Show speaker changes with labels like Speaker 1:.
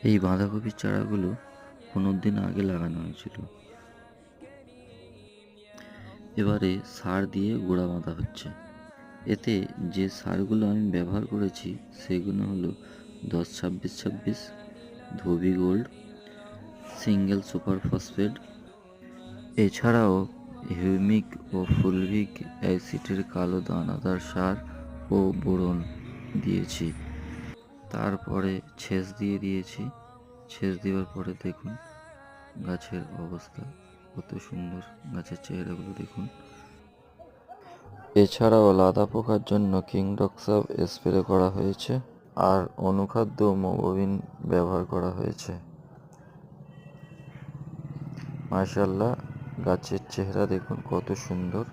Speaker 1: এই বাঁধাকপির চারাগুলো 15 দিন আগে লাগানো হয়েছিল। এবারে সার দিয়ে গোড়া বাঁধা হচ্ছে। এতে যে সারগুলো আমি ব্যবহার করেছি সেগুলো হলো 10-26-26, ধোবি গোল্ড, সিঙ্গেল সুপার ফসফেট, এছাড়াও হিউমিক ও ফুলভিক অ্যাসিডের কালো দানাদার সার ও বোরন দিয়েছি। তারপরে সেচ দিয়েছি। সেচ দেওয়ার পরে দেখুন গাছের অবস্থা কত সুন্দর, গাছের চেহারাগুলো দেখুন। এছাড়াও লাদা পোকার জন্য কিংডক্সাব স্প্রে করা হয়েছে আর অনুখাদ্য মোবিন ব্যবহার করা হয়েছে। মাশাআল্লাহ, গাছের চেহারা দেখুন কত সুন্দর।